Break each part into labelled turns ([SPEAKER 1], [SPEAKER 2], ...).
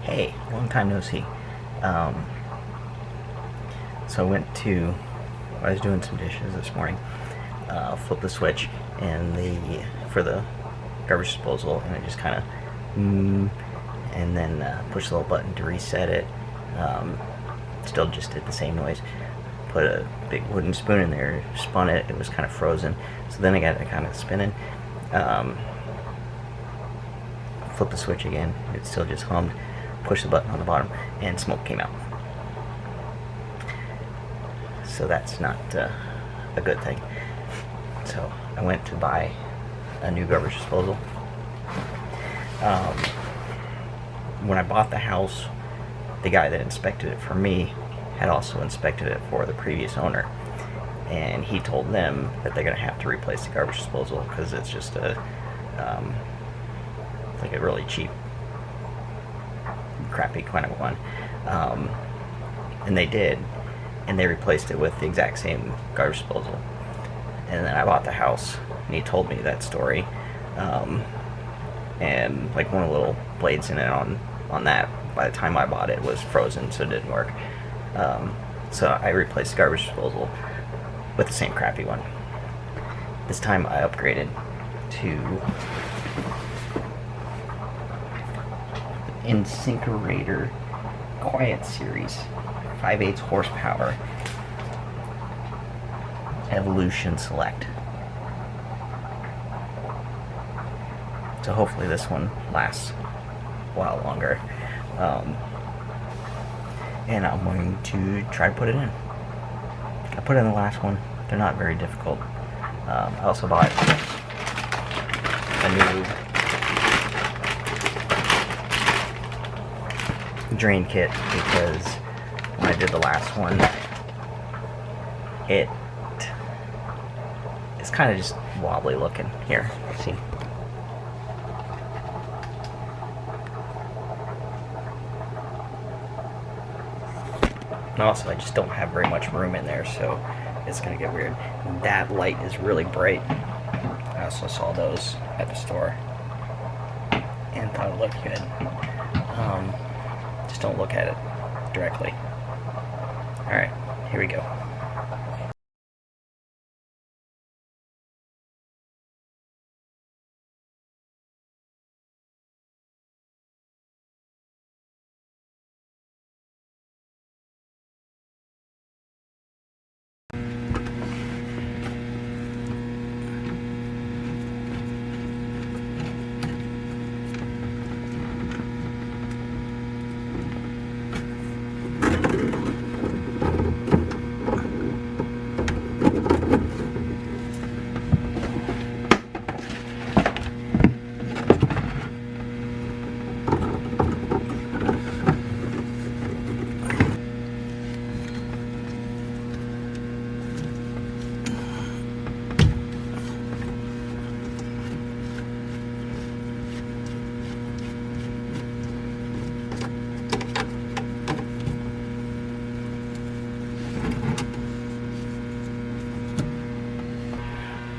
[SPEAKER 1] Hey, long time no see. Um, so I was doing some dishes this morning, flipped the switch and for the garbage disposal, and it just kind of, and then pushed the little button to reset it. Still just did the same noise. Put a big wooden spoon in there, spun it. It was kind of frozen. So then I got it kind of spinning. Flip the switch again. It still just hummed. Push the button on the bottom, and smoke came out. So that's not a good thing. So I went to buy a new garbage disposal. When I bought the house, the guy that inspected it for me had also inspected it for the previous owner, and he told them that they're going to have to replace the garbage disposal because it's just like a really cheap, crappy kind of one. And they did, and they replaced it with the exact same garbage disposal. And then I bought the house, and he told me that story. And like one of the little blades in it on that, by the time I bought it, was frozen, so it didn't work. So I replaced the garbage disposal with the same crappy one. This time I upgraded to InSinkErator Quiet Series 5/8 horsepower Evolution Select. So hopefully this one lasts a while longer. And I'm going to try to put it in. I put in the last one. They're not very difficult. I also bought a new drain kit because when I did the last one, it's kind of just wobbly looking. Here, see. And also, I just don't have very much room in there, so it's going to get weird. That light is really bright. I also saw those at the store and thought it looked good. Just don't look at it directly. Alright, here we go.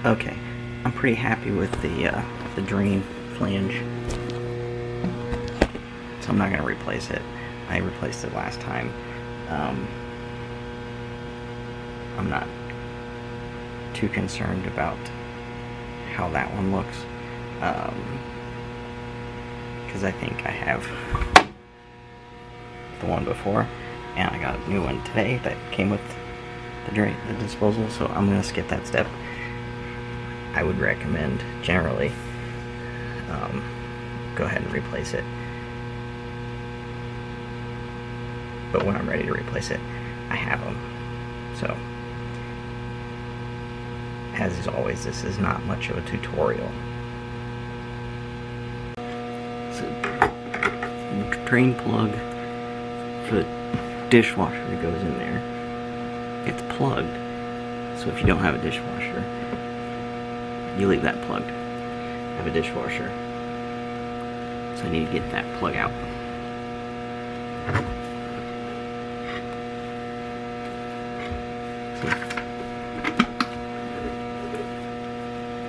[SPEAKER 1] Okay, I'm pretty happy with the drain flange, so I'm not going to replace it. I replaced it last time. I'm not too concerned about how that one looks, because I think I have the one before, and I got a new one today that came with the disposal, so I'm going to skip that step. I would recommend, generally, go ahead and replace it. But when I'm ready to replace it, I have them. So, as is always, this is not much of a tutorial. So, the drain plug for the dishwasher goes in there. It's plugged, so if you don't have a dishwasher, you leave that plugged. I have a dishwasher, so I need to get that plug out.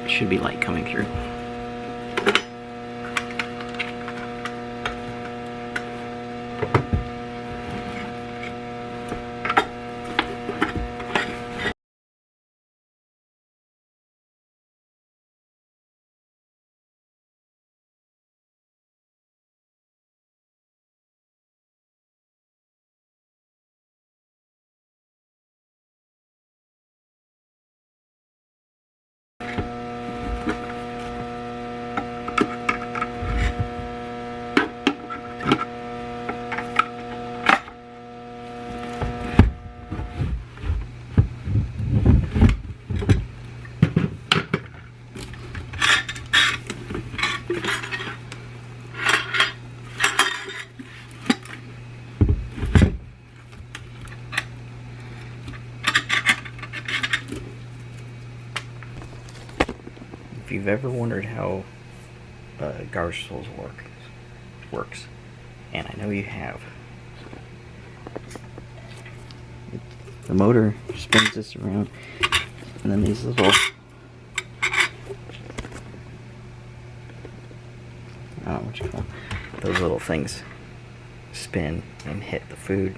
[SPEAKER 1] See? Should be light coming through. you've ever wondered how garbage disposal works, and I know you have, the motor spins this around, and then these little, I don't know what you call them, those little things spin and hit the food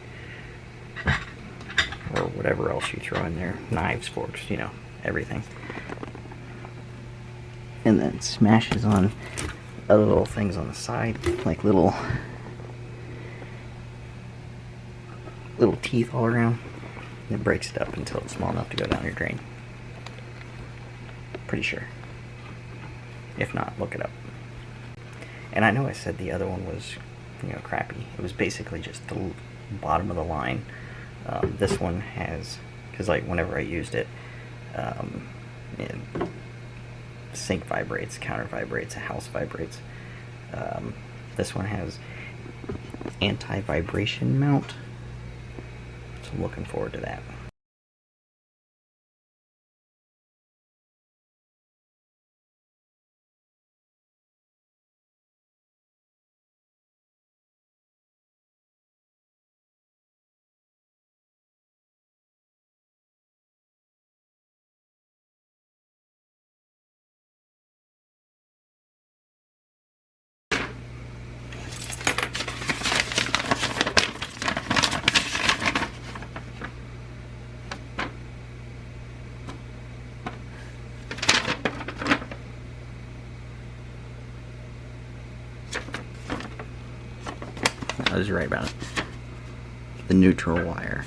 [SPEAKER 1] or whatever else you throw in there, knives, forks, you know, everything, and then smashes on other little things on the side, like little teeth all around. It breaks it up until it's small enough to go down your drain. Pretty sure. If not, look it up. And I know I said the other one was, you know, crappy. It was basically just the bottom of the line. This one has, because like whenever I used it, sink vibrates, counter vibrates, a house vibrates. This one has anti-vibration mount. So I'm looking forward to that. I was right about it. The neutral wire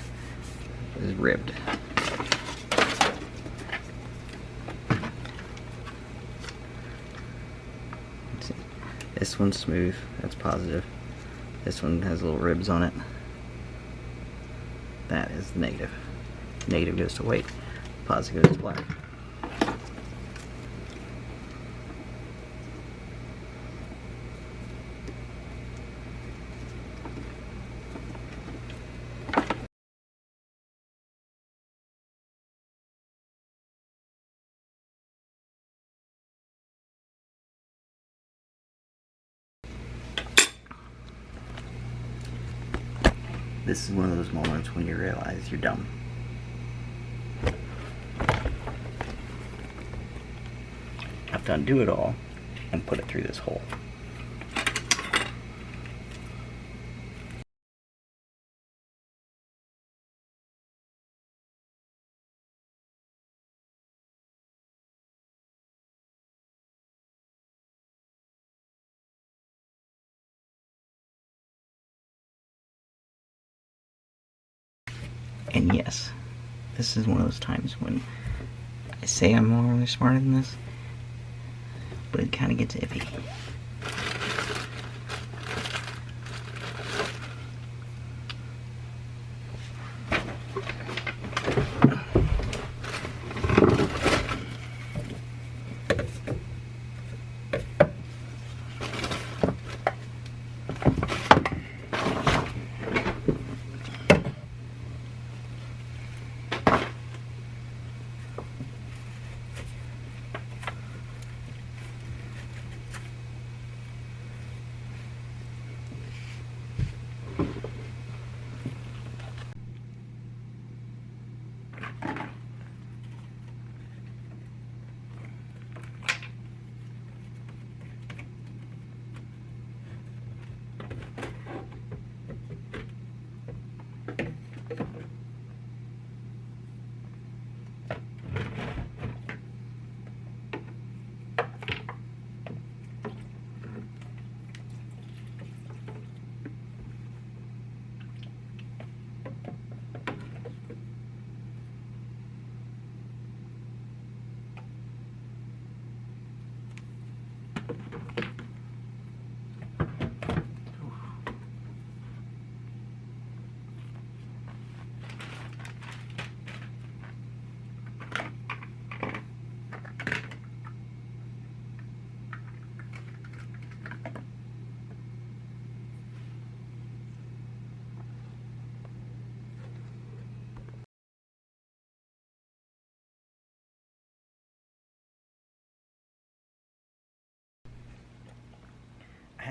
[SPEAKER 1] is ribbed. Let's see. This one's smooth, that's positive. This one has little ribs on it. That is the negative. Negative goes to white, positive goes to black. This is one of those moments when you realize you're dumb. Have to undo it all and put it through this hole. And yes, this is one of those times when I say I'm morally smarter than this, but it kind of gets iffy.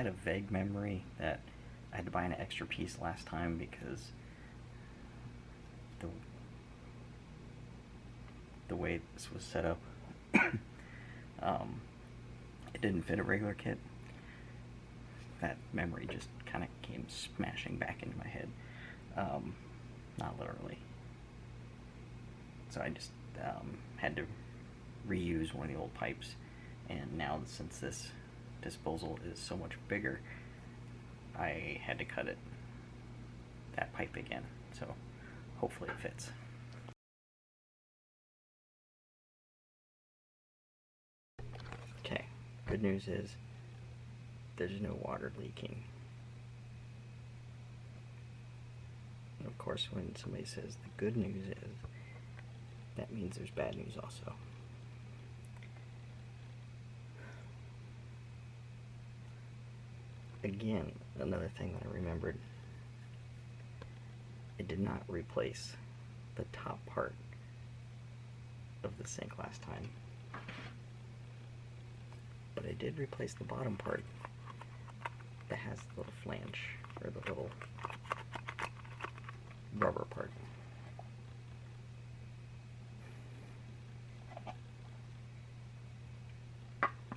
[SPEAKER 1] had a vague memory that I had to buy an extra piece last time because the way this was set up, it didn't fit a regular kit. That memory just kind of came smashing back into my head. Not literally. So I just had to reuse one of the old pipes, and now since this disposal is so much bigger, I had to cut that pipe again, so hopefully it fits. Okay, good news is there's no water leaking. And of course, when somebody says the good news is, that means there's bad news also. Again, another thing that I remembered, it did not replace the top part of the sink last time, but I did replace the bottom part that has the little flange, or the little rubber part.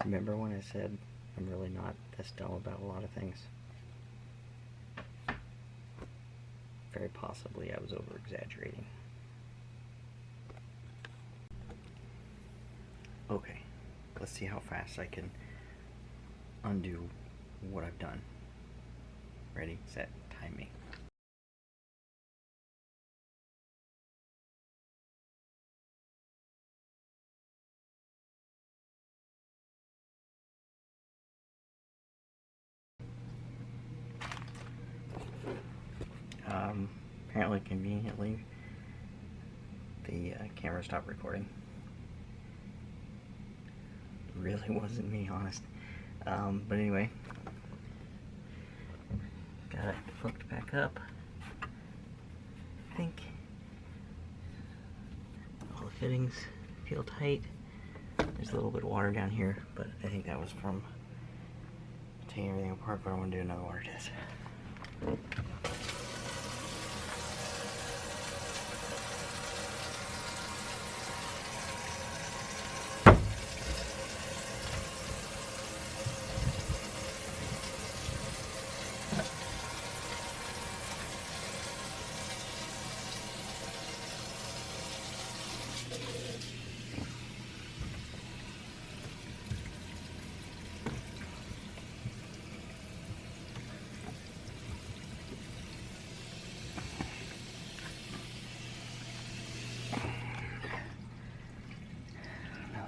[SPEAKER 1] Remember when I said I'm really not this dumb about a lot of things? Very possibly I was over-exaggerating. Okay, let's see how fast I can undo what I've done. Ready, set, time me. Apparently, conveniently, the camera stopped recording. It really wasn't me, honest. But anyway, got it hooked back up. I think all the fittings feel tight. There's a little bit of water down here, but I think that was from taking everything apart, but I want to do another water test.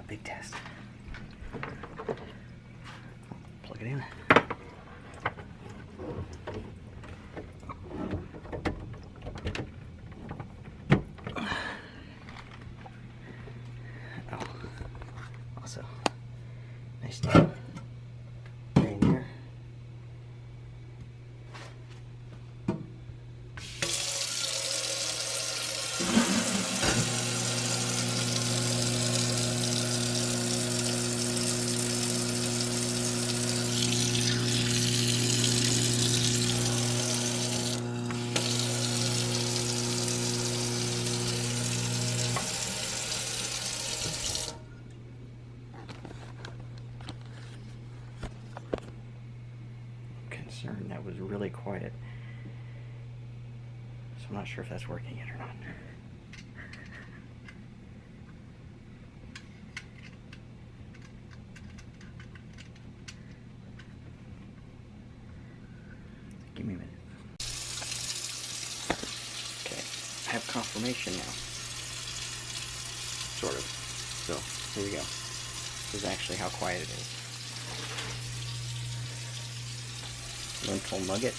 [SPEAKER 1] Big test. Plug it in. Oh, also, nice deal. Right there. Concerned that was really quiet, so I'm not sure if that's working yet or not. Give me a minute. Okay, I have confirmation now. Sort of. So, here we go. This is actually how quiet it is. Lentil nugget.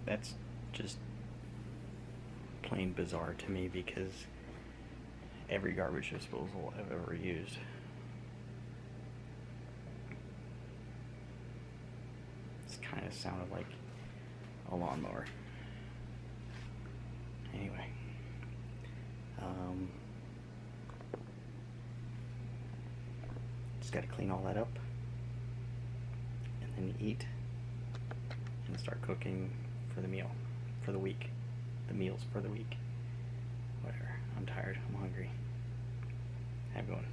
[SPEAKER 1] That's just plain bizarre to me, because every garbage disposal I've ever used it's kind of sounded like a lawnmower. Anyway, just got to clean all that up and then eat and start cooking for the meal for the week, the meals for the week. Whatever. I'm tired. I'm hungry. Have a good one.